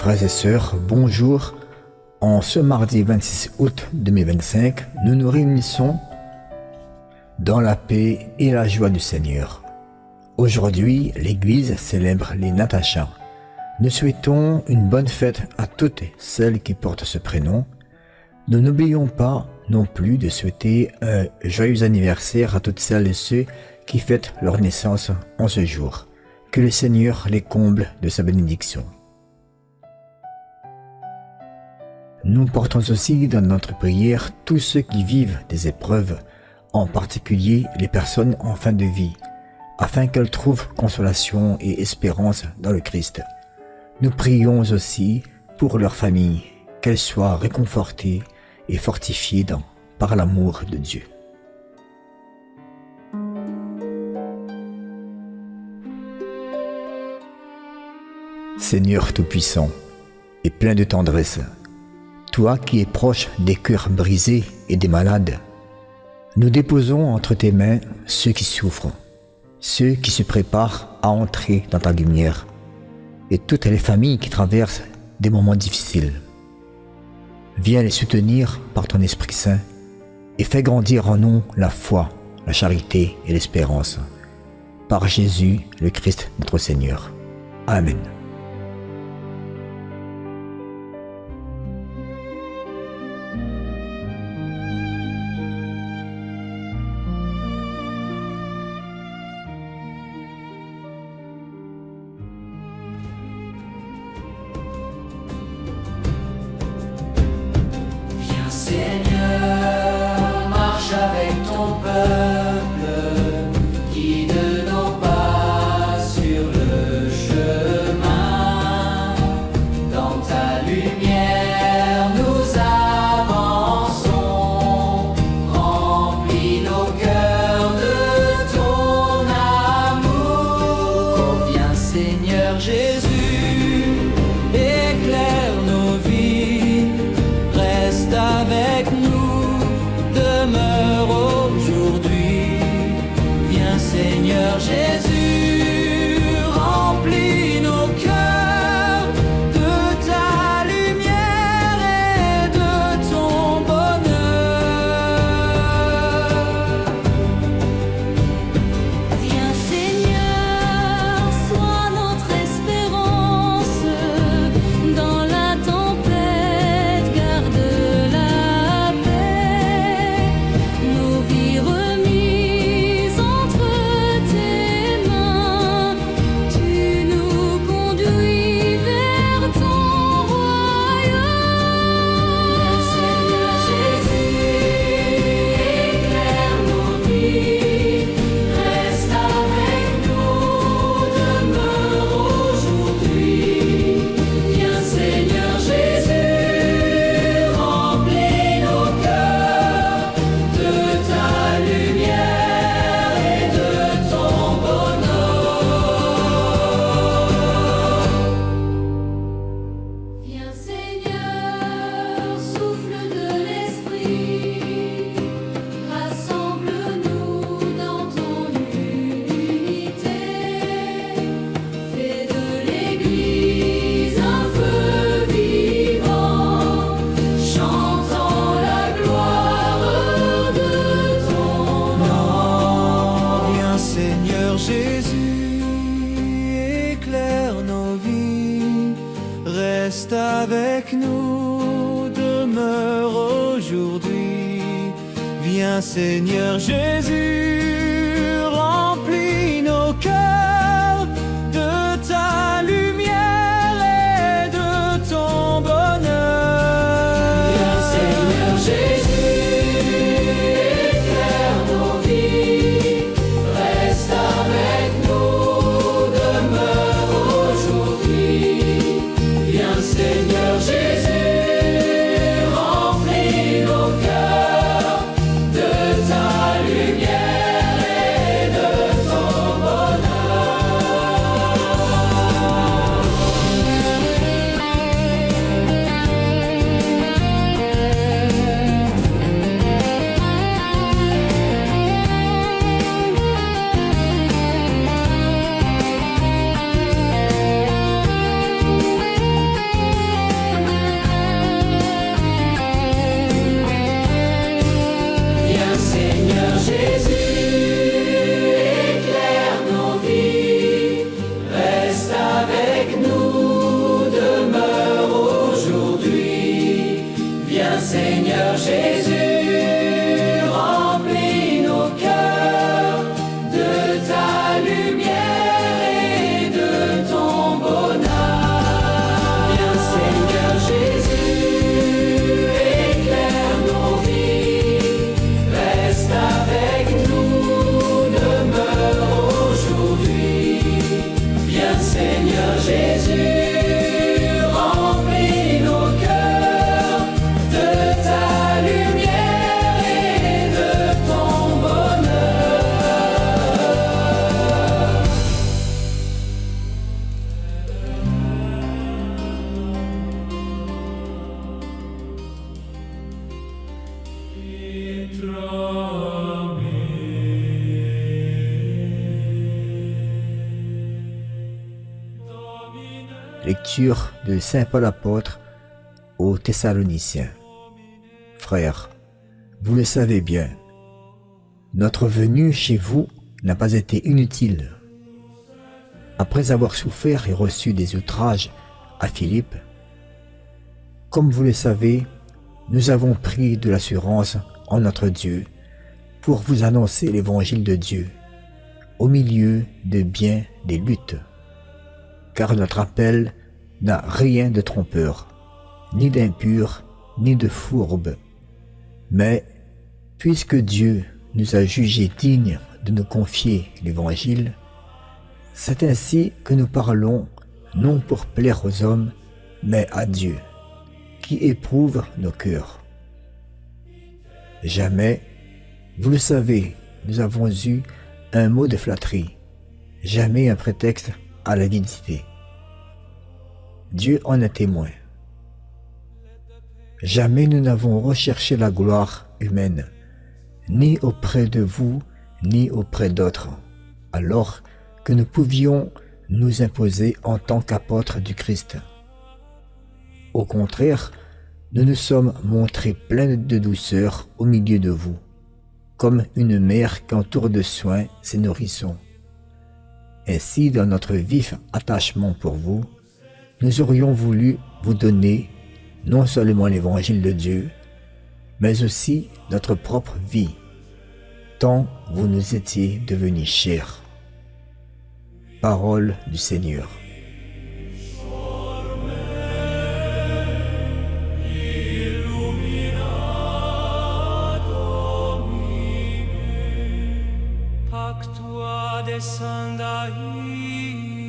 Frères et sœurs, bonjour. En ce mardi 26 août 2025, nous nous réunissons dans la paix et la joie du Seigneur. Aujourd'hui, l'Église célèbre les Natacha. Nous souhaitons une bonne fête à toutes celles qui portent ce prénom. Nous n'oublions pas non plus de souhaiter un joyeux anniversaire à toutes celles et ceux qui fêtent leur naissance en ce jour. Que le Seigneur les comble de sa bénédiction. Nous portons aussi dans notre prière tous ceux qui vivent des épreuves, en particulier les personnes en fin de vie, afin qu'elles trouvent consolation et espérance dans le Christ. Nous prions aussi pour leur famille, qu'elles soient réconfortées et fortifiées par l'amour de Dieu. Seigneur Tout-Puissant et plein de tendresse, toi qui es proche des cœurs brisés et des malades, nous déposons entre tes mains ceux qui souffrent, ceux qui se préparent à entrer dans ta lumière, et toutes les familles qui traversent des moments difficiles. Viens les soutenir par ton Esprit Saint et fais grandir en nous la foi, la charité et l'espérance. Par Jésus, le Christ, notre Seigneur. Amen. Seigneur, marche avec ton peuple, guide nos pas sur le chemin. Dans ta lumière nous avançons, remplis nos cœurs de ton amour. Viens Seigneur Jésus, éclaire nos vies, reste avec nous, demeure aujourd'hui. Viens Seigneur Jésus, remplis nos cœurs de ta lumière et de ton bonheur. Viens Seigneur, sois notre espérance, dans la tempête garde la paix, nos vies remises entre tes mains, tu nous conduis vers ton royaume. Seigneur Jésus, éclaire nos vies, reste avec nous, demeure aujourd'hui. Viens Seigneur Jésus, remplis nos cœurs de ta lumière et de ton bonheur. Viens Seigneur, souffle de l'Esprit, rassemble-nous dans ton unité, fais de l'Église un feu vivant, chantant la gloire de ton nom. Viens Seigneur Jésus, éclaire nos vies, reste avec nous, demeure aujourd'hui. Viens Seigneur Jésus, remplis nos cœurs de ta lumière et de ton bonheur. Viens Seigneur Jésus, éclaire nos vies, reste avec nous, demeure aujourd'hui. Viens Seigneur Jésus, remplis nos cœurs de ta lumière Lecture de Saint Paul apôtre aux Thessaloniciens. Frères, vous le savez bien, notre venue chez vous n'a pas été inutile. Après avoir souffert et reçu des outrages à Philippe, comme vous le savez, nous avons pris de l'assurance en notre Dieu pour vous annoncer l'évangile de Dieu au milieu de bien des luttes. Car notre appel n'a rien de trompeur, ni d'impur, ni de fourbe. Mais, puisque Dieu nous a jugés dignes de nous confier l'Évangile, c'est ainsi que nous parlons, non pour plaire aux hommes, mais à Dieu, qui éprouve nos cœurs. Jamais, vous le savez, nous avons eu un mot de flatterie, jamais un prétexte à l'avidité. Dieu en est témoin. Jamais nous n'avons recherché la gloire humaine, ni auprès de vous, ni auprès d'autres, alors que nous pouvions nous imposer en tant qu'apôtres du Christ. Au contraire, nous nous sommes montrés pleins de douceur au milieu de vous, comme une mère qui entoure de soins ses nourrissons. Ainsi, dans notre vif attachement pour vous, nous aurions voulu vous donner non seulement l'évangile de Dieu, mais aussi notre propre vie, tant vous nous étiez devenus chers. Parole du Seigneur. Pactua descenda hic,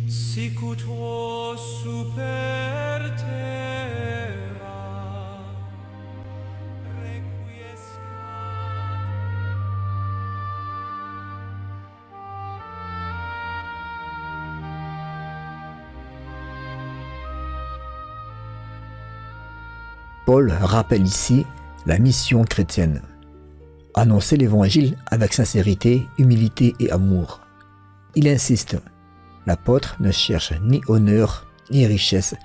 sic ut vos super terra, requiescat. Paul rappelle ici la mission chrétienne. Annoncer l'évangile avec sincérité, humilité et amour. Il insiste, l'apôtre ne cherche ni honneur, ni richesse,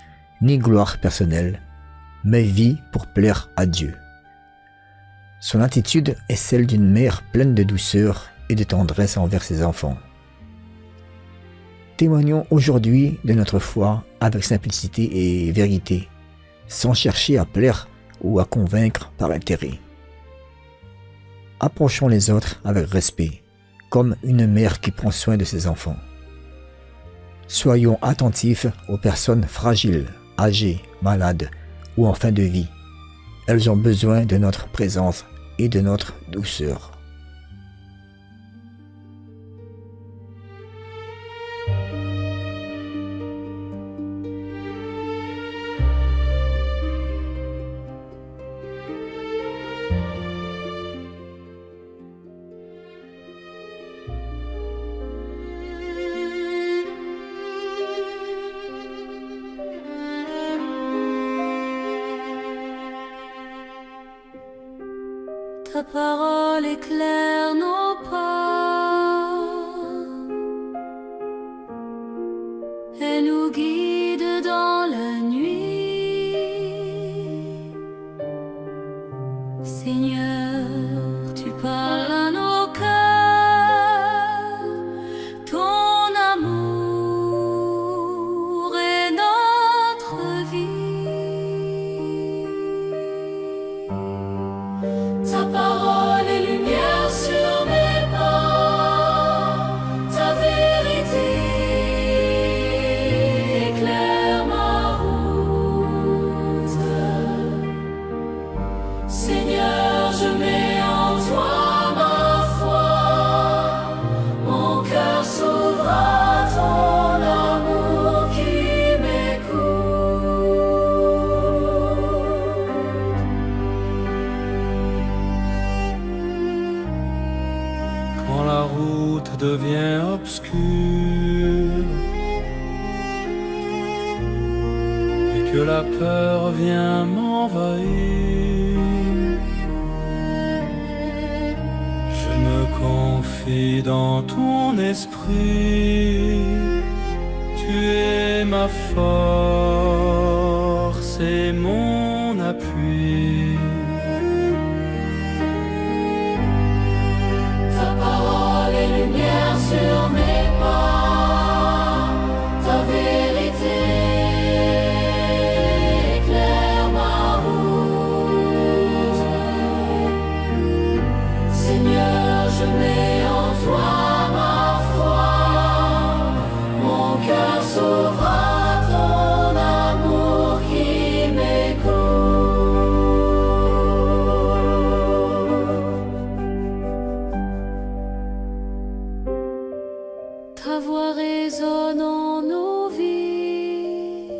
ni gloire personnelle, mais vit pour plaire à Dieu. Son attitude est celle d'une mère pleine de douceur et de tendresse envers ses enfants. Témoignons aujourd'hui de notre foi avec simplicité et vérité, sans chercher à plaire ou à convaincre par intérêt. Approchons les autres avec respect, comme une mère qui prend soin de ses enfants. Soyons attentifs aux personnes fragiles, âgées, malades ou en fin de vie. Elles ont besoin de notre présence et de notre douceur. Ta parole éclaire nos pas et nous guide dans la nuit. Seigneur, tu parles à nos cœurs, ton amour est notre vie. Ta parole est lumière sur mes pas, ta vérité éclaire ma route. Seigneur, je mets en toi ma foi, mon cœur s'ouvre à ton amour qui m'écoute. Quand la route devient obscure et que la peur vient m'envahir, Et dans ton esprit, tu es ma force et mon appui. Ta parole est lumière sur mes pas, ta vérité éclaire ma route. Seigneur, je mets en toi ma foi, mon cœur s'ouvre à ton amour qui m'écoute. Ta voix résonne en nos vies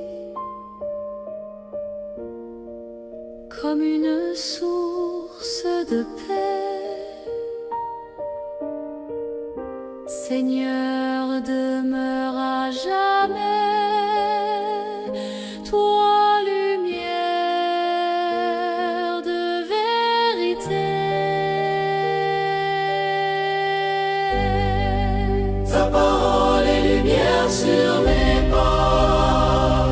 comme une source de paix. Seigneur, demeure à jamais, toi lumière de vérité. Ta parole est lumière sur mes pas,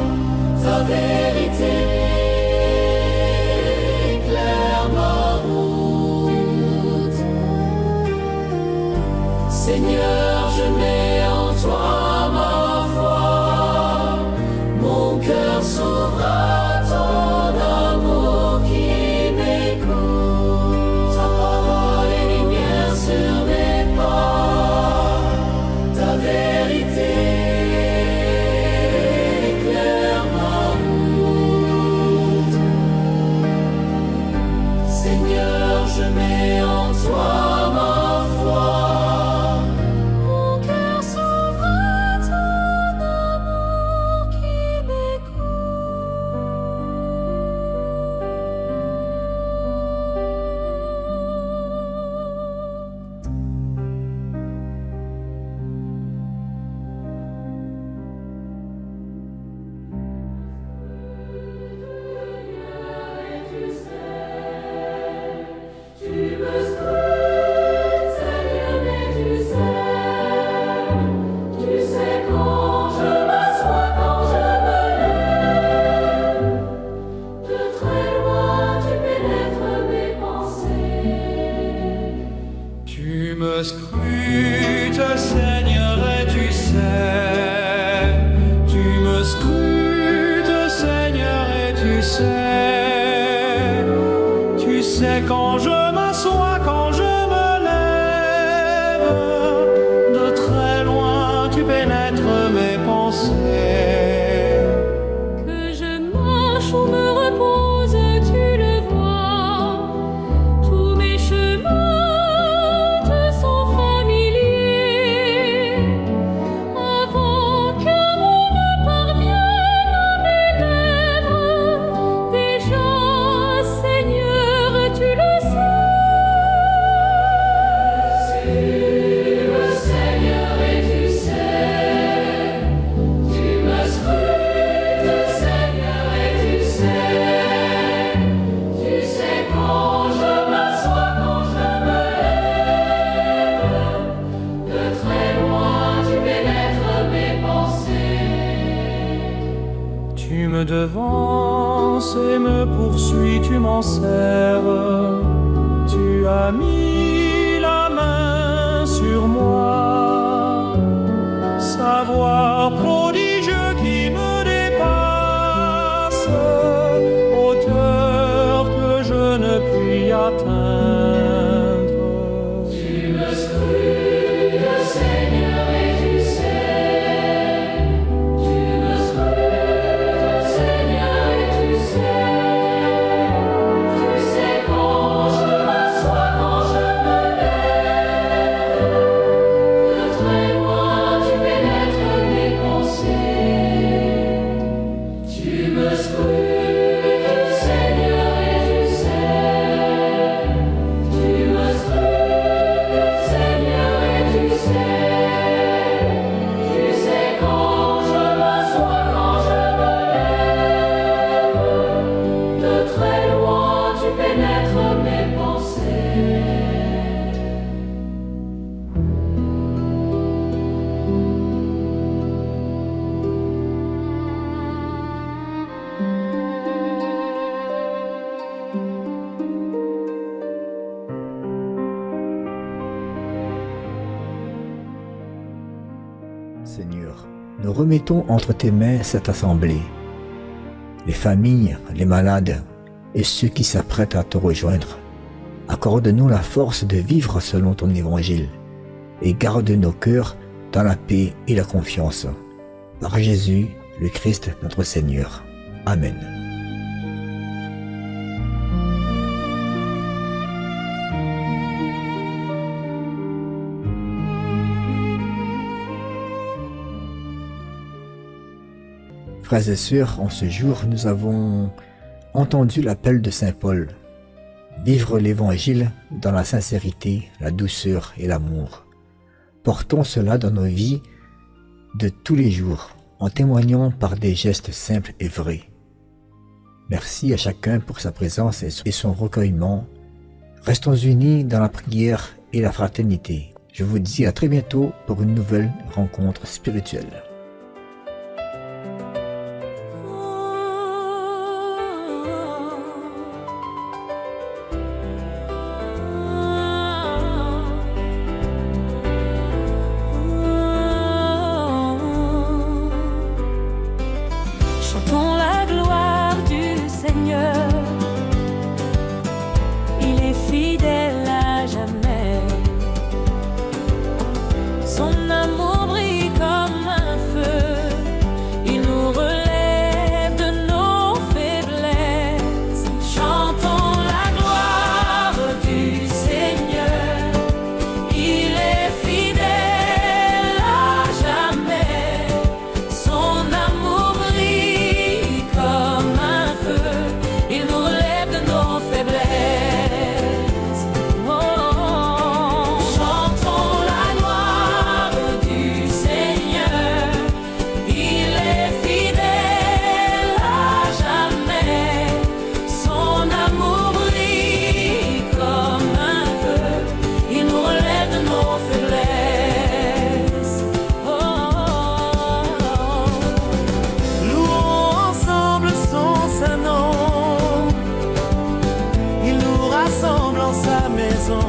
ta vérité éclaire ma route. Seigneur, je mets en toi ma foi, mon cœur s'ouvre à ton amour qui m'écoute. Ta parole est lumière sur mes pas, ta vérité éclaire ma route. Seigneur, je mets en toi ma foi, mon cœur s'ouvre à ton amour qui Tu me scrutes, Seigneur, et tu sais. Tu me scrutes, Seigneur, et tu sais. Tu sais quand je m'assois, quand je me lève. De très loin, tu pénètres mes pensées. Que je marche ou me repose, tu le vois. Tous mes chemins te sont familiers. Avant que mon nom parvienne à mes lèvres, déjà, Seigneur, tu le sais. Seigneur, et tu sais. Tu me scrutes, Seigneur, et tu sais. Tu sais quand je m'assois, quand je me lève. De très loin, tu pénètres mes pensées. Tu me devances et me poursuis, tu m'en sers. Tu as mis la main sur moi. Savoir prodigieux qui me dépasse, hauteur que je ne puis atteindre. Tu me scrutes, Seigneur, et tu sais. Tu me scrutes, Seigneur, et tu sais. Tu sais quand je m'assois, quand je me lève. De très loin, tu pénètres mes pensées. Tu me scrutes, Seigneur, et tu sais. Seigneur, nous remettons entre tes mains cette assemblée, les familles, les malades et ceux qui s'apprêtent à te rejoindre. Accorde-nous la force de vivre selon ton évangile et garde nos cœurs dans la paix et la confiance. Par Jésus, le Christ notre Seigneur. Amen. Frères et sœurs, en ce jour, nous avons entendu l'appel de Saint Paul. Vivre l'Évangile dans la sincérité, la douceur et l'amour. Portons cela dans nos vies de tous les jours, en témoignant par des gestes simples et vrais. Merci à chacun pour sa présence et son recueillement. Restons unis dans la prière et la fraternité. Je vous dis à très bientôt pour une nouvelle rencontre spirituelle. Chantons la gloire du Seigneur, il est fidèle à jamais. Son amour brille comme un feu, il nous relève de nos faiblesses. Chantons la gloire du Seigneur, il est fidèle à jamais. Son amour brille comme un feu, il nous relève de nos faiblesses. Oh, chantons la gloire du Seigneur, il est fidèle à jamais. Son amour brille comme un feu, il nous relève de nos faiblesses. Oh, Louons ensemble son saint nom, il nous rassemble en sa maison.